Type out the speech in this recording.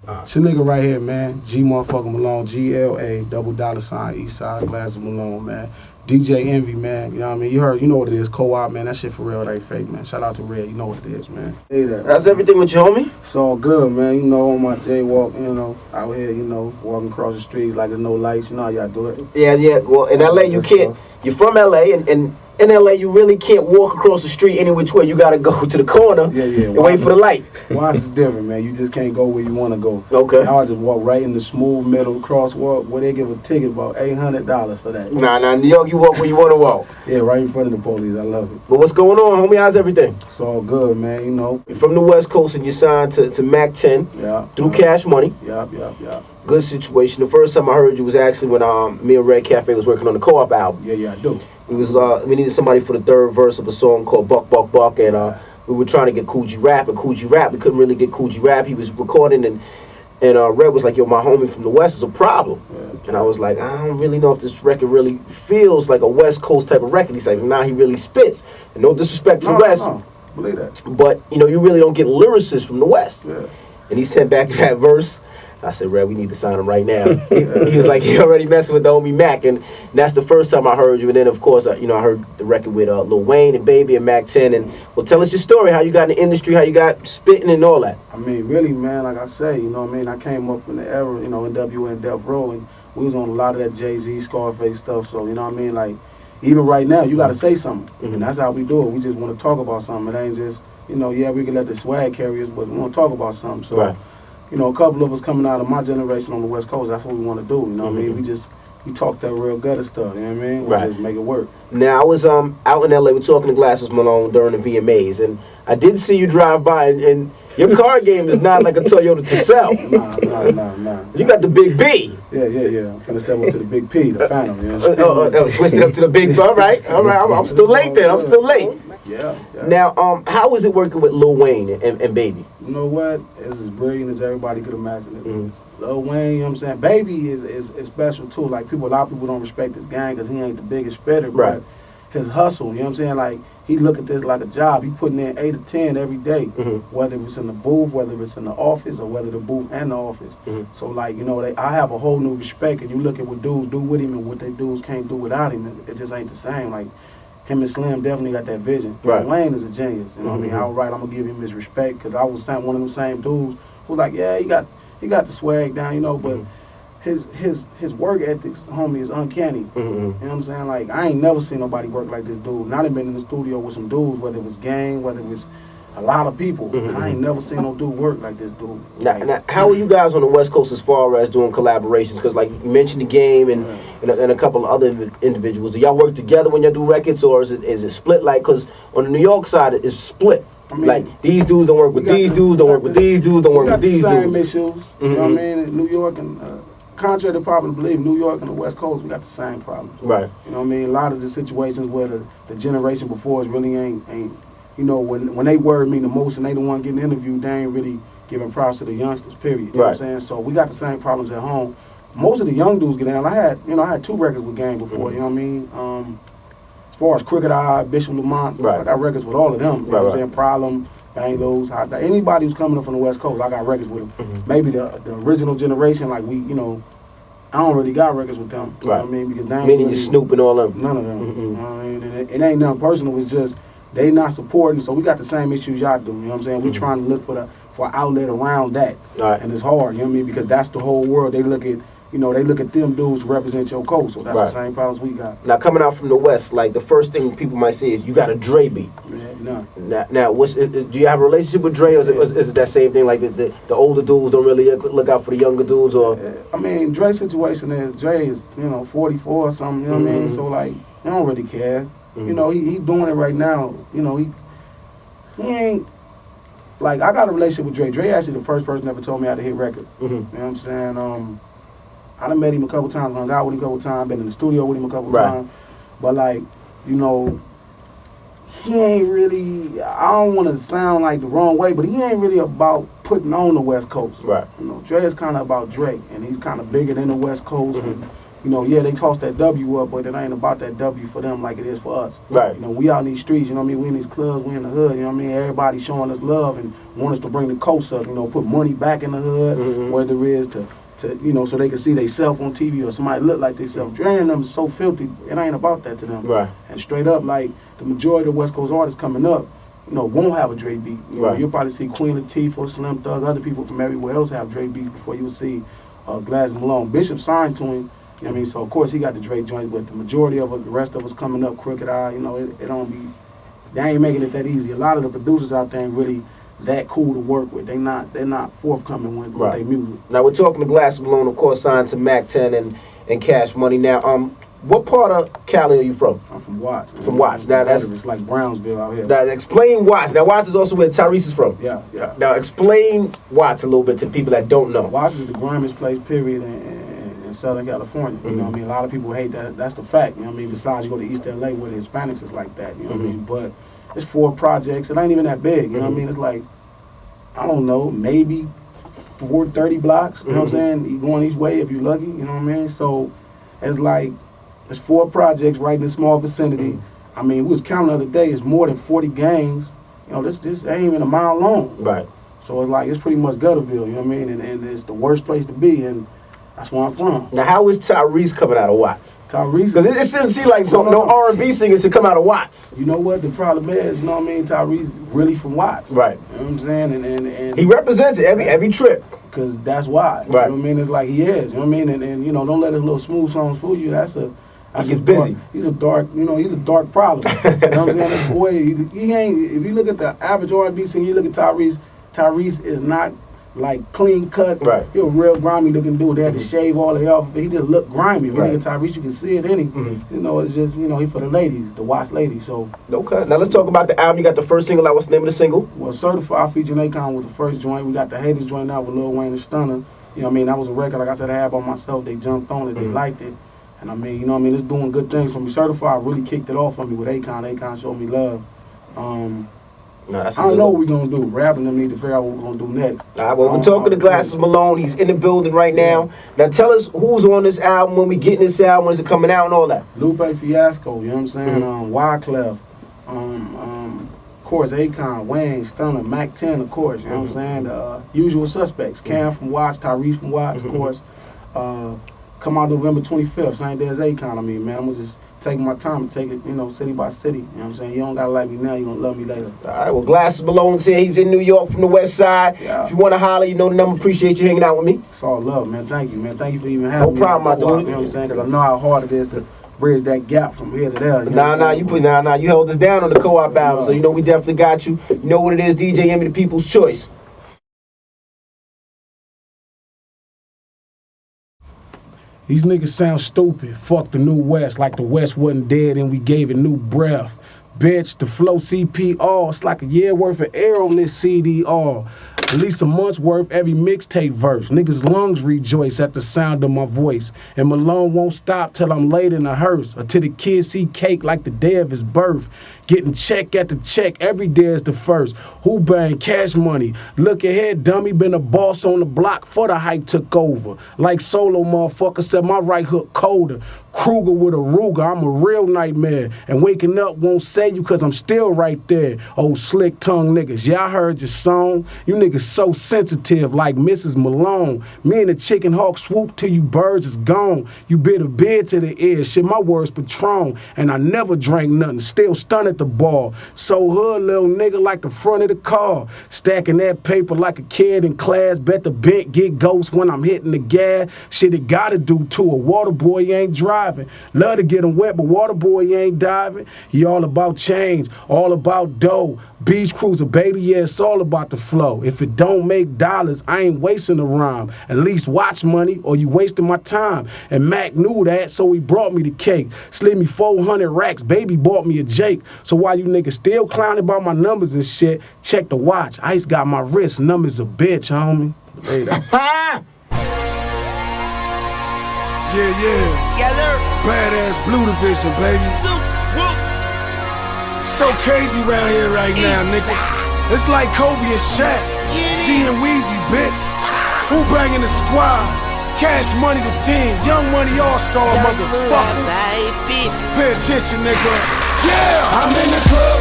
It's your nigga right here, man. G motherfucking Malone, GLA, double dollar sign, East Side, glasses Malone, man. DJ Envy, man. You know what I mean? You know what it is. Co-op, man. That shit for real. It ain't fake, man. Shout out to Red. You know what it is, man. Hey, How's everything with you, homie? It's all good, man. You know, on my jaywalk, you know, out here, you know, walking across the streets like there's no lights. You know how y'all do it. Yeah. Well, in LA, you can't. You're from LA, and in LA, you really can't walk across the street any which way. You gotta go to the corner and wait for the light. Watch is different, man. You just can't go where you want to go. Okay. I'll just walk right in the smooth middle crosswalk where they give a ticket about $800 for that. Nah, New York, you walk where you want to walk. Yeah, right in front of the police. I love it. But what's going on, homie? How's everything? It's all good, man. You know. You're from the West Coast and you signed to Mac 10 through Cash Money. Yup. Good situation. The first time I heard you was actually when me and Red Cafe was working on the Co-op album. Yeah, I do. It was we needed somebody for the third verse of a song called Buck Buck Buck, and we were trying to get Coogee Rap, and Coogee Rap, we couldn't really get Coogee Rap. He was recording, and Red was like, yo, my homie from the West is a problem. Yeah. And I was like, I don't really know if this record really feels like a West Coast type of record. He's like, nah, he really spits. And no disrespect to West, believe that. But you really don't get lyricists from the West. Yeah. And he sent back that verse. I said, Red, we need to sign him right now. He was like, he already messing with the homie Mac. And that's the first time I heard you. And then, of course, I heard the record with Lil Wayne and Baby and Mac 10. And, well, tell us your story, how you got in the industry, how you got spitting and all that. I mean, really, man, like I say, you know what I mean? I came up in the era, NWA and Death Row, and we was on a lot of that Jay-Z, Scarface stuff. So, you know what I mean? Like, even right now, you got to say something. And that's how we do it. We just want to talk about something. It ain't just, yeah, we can let the swag carry us, but we want to talk about something. So. Right. A couple of us coming out of my generation on the West Coast, that's what we want to do, you know what I mean? We talk that real gutter stuff, you know what I mean? We just make it work. Now, I was out in LA, we're talking to Glasses Malone during the VMAs, and I did see you drive by, and your car game is not like a Toyota to sell. Nah. You got the Big B. Yeah. I'm finna step up to the Big P, the Phantom, you know? Switched it up to the Big B, all right. I'm still late then, I'm still late. Yeah. Now, how was it working with Lil Wayne and Baby? You know what? It's as brilliant as everybody could imagine it. Lil Wayne, you know what I'm saying? Baby is special too. Like a lot of people don't respect his gang because he ain't the biggest spitter, but his hustle, you know what I'm saying? Like, he look at this like a job. He putting in 8 to 10 every day, whether it's in the booth, whether it's in the office, or whether the booth and the office. So, like, I have a whole new respect, and you look at what dudes do with him and what they dudes can't do without him. It just ain't the same. Like, him and Slim definitely got that vision. Right. Wayne is a genius, you know what I mean? Outright, I'm gonna give him his respect because I was one of them same dudes who like, yeah, he got the swag down, but his work ethics, homie, is uncanny. You know what I'm saying? Like, I ain't never seen nobody work like this dude. And I done been in the studio with some dudes, whether it was gang, whether it was a lot of people. I ain't never seen no dude work like this dude. Now, how are you guys on the West Coast as far as doing collaborations? Because, like, you mentioned the game and a couple of other individuals. Do y'all work together when y'all do records, or is it split? Like, because on the New York side, it's split. I mean, like, these dudes don't work with these dudes, don't work with these dudes, don't work with these dudes. We got the same issues, you know what I mean? In New York and, contrary to popular belief, New York and the West Coast, we got the same problems. Right. You know what I mean? A lot of the situations where the generation before us really ain't when they word me the most and they the one getting interviewed, they ain't really giving props to the youngsters, period. You know what I'm saying? So we got the same problems at home. Most of the young dudes get down. I had 2 records with Gang before, you know what I mean? As far as Crooked Eye, Bishop Lamont, I got records with all of them. You know what I'm saying? Problem, Bangos, anybody who's coming up from the West Coast, I got records with them. Maybe the original generation, like I don't really got records with them. You know what I mean? Because they ain't meaning you Snoop and all them. None of them. You know what I mean? It ain't nothing personal. It's just they not supporting. So we got the same issues y'all do. You know what I'm saying? We trying to look for an outlet around that. And it's hard. You know what I mean? Because that's the whole world. They look at them dudes who represent your coast. So that's the same problems we got. Now, coming out from the West, like, the first thing people might say is you got a Dre beat. No. Now, do you have a relationship with Dre, or is it that same thing? Like the older dudes don't really look out for the younger dudes, or? I mean, Dre's situation is Dre is 44 or something. You know what I mean? So like, I don't really care. He doing it right now. He ain't like, I got a relationship with Dre. Dre actually the first person that ever told me how to hit record. You know what I'm saying? I done met him a couple times, hung out with him a couple times, been in the studio with him a couple times. But like, he ain't really, I don't want to sound like the wrong way, but he ain't really about putting on the West Coast. Right. Dre is kind of about Drake, and he's kind of bigger than the West Coast. And, you know, yeah, they toss that W up, but it ain't about that W for them like it is for us. Right. You know, we out in these streets, you know what I mean? We in these clubs, we in the hood, you know what I mean? Everybody showing us love and want us to bring the coast up, you know, put money back in the hood, whether it is to you know, so they can see themselves on TV or somebody look like themselves. Dre and them is so filthy, it ain't about that to them. Right. And straight up, like, the majority of West Coast artists coming up, you know, won't have a Dre beat. You know, you'll probably see Queen Latifah, Slim Thug, other people from everywhere else have Dre beats before you'll see Glass and Malone. Bishop signed to him, you know what I mean? So, of course, he got the Dre joint, but the majority of the rest of us coming up, Crooked Eye, you know, it don't be, they ain't making it that easy. A lot of the producers out there ain't really that cool to work with. They're not forthcoming with their music. Now we're talking to Glass Malone, of course, signed to Mac 10 and Cash Money. Now, what part of Cali are you from? I'm from Watts. From Watts. Now it's like Brownsville out here. Now explain Watts. Now Watts is also where Tyrese is from. Yeah. Now explain Watts a little bit to people that don't know. Watts is the grimiest place, period, in Southern California. You know what I mean? A lot of people hate that. That's the fact. You know what I mean? Besides, you go to East LA where the Hispanics is like that. You know what I mean? But it's 4 projects. It ain't even that big. You know what I mean? It's like, I don't know, maybe 30 blocks. You know what I'm saying? You going each way if you're lucky. You know what I mean? So it's like, it's 4 projects right in a small vicinity. I mean, we was counting the other day. It's more than 40 gangs. You know, this ain't even a mile long. Right. So it's like, it's pretty much Gutterville. You know what I mean? And it's the worst place to be. And that's where I'm from. Now, how is Tyrese coming out of Watts? Tyrese, because it shouldn't seem like no R&B singers should come out of Watts. You know what the problem is? You know what I mean? Tyrese really from Watts. Right. You know what I'm saying? And he represents it every trip. Because that's why. Right. You know what I mean? It's like he is. You know what I mean? And you know, don't let his little smooth songs fool you. He gets busy. He's a dark problem. You know what I'm saying? This boy, he ain't. If you look at the average R&B singer, you look at Tyrese. Tyrese is not like clean cut. Right. He's a real grimy looking dude. They had to shave all the off. He just looked grimy. When you look at Tyrese, you can see it in him. You know, it's just, you know, he for the ladies, the Watts ladies. So okay. Now let's talk about the album. You got the first single out. What's the name of the single? Well, Certified featuring Akon was the first joint. We got the Haters joint out with Lil Wayne and Stunner. You know what I mean? That was a record, like I said, I had by myself. They jumped on it. They liked it. And I mean, you know what I mean? It's doing good things for me. Certified really kicked it off for me with Akon. Akon showed me love. I don't know what we're going to do. Rapping them need to figure out what we're going to do next. All right, well, we're talking to Glasses Malone. He's in the building right now. Now, tell us who's on this album, when we getting this album, when's it coming out, and all that. Lupe Fiasco, you know what I'm saying? Wyclef, of course, Akon, Wayne, Stunner, Mac 10, of course, you know what I'm saying? Usual Suspects, Cam from Watts, Tyrese from Watts, of course. Come out November 25th, same day as Akon. I mean, man, I'm going to just take my time and take it, you know, city by city. You know what I'm saying? You don't got to like me now, you going to love me later. All right, well, Glasses Malone's here. He's in New York from the west side. Yeah. If you want to holler, you know the number. Appreciate you hanging out with me. It's all love, man. Thank you, man. Thank you for even having me. No problem, my dude. You know what I'm saying? Because I know how hard it is to bridge that gap from here to there. You held us down on the co-op album, so you know we definitely got you. You know what it is, DJ Emmy, the people's choice. These niggas sound stupid. Fuck the New West, like the West wasn't dead and we gave it new breath. Bitch, the flow CPR, it's like a year worth of air on this CDR. At least a month's worth every mixtape verse. Niggas' lungs rejoice at the sound of my voice. And Malone won't stop till I'm laid in a hearse. Or till the kids see cake like the day of his birth. Getting check at the check, every day is the first. Who bang Cash Money? Look ahead, dummy, been a boss on the block for the hype took over. Like Solo motherfucker said my right hook colder. Kruger with a Ruger, I'm a real nightmare. And waking up won't say you cause I'm still right there. Old slick tongue niggas, yeah I heard your song. You niggas so sensitive like Mrs. Malone. Me and the chicken hawk swoop till you birds is gone. You bit a beard to the ear, shit my words Patron. And I never drank nothing, still stunned at the ball. So hood little nigga like the front of the car. Stacking that paper like a kid in class. Bet the bent get ghost when I'm hitting the gas. Shit it gotta do too, a water boy ain't driving. Love to get him wet, but water boy ain't diving. He all about change, all about dough. Beach cruiser, baby, yeah, it's all about the flow. If it don't make dollars, I ain't wasting a rhyme. At least watch money or you wasting my time. And Mac knew that, so he brought me the cake. Slid me 400 racks, baby bought me a Jake. So while you niggas still clowning about my numbers and shit, check the watch. Ice got my wrist, numbers a bitch, homie. Later. Yeah. Badass Blue Division, baby. So crazy around here right now, nigga. It's like Kobe and Shaq. G and Weezy, bitch. Who banging the squad? Cash Money the team, Young Money All-Star, motherfucker. Pay attention, nigga. Yeah, I'm in the club.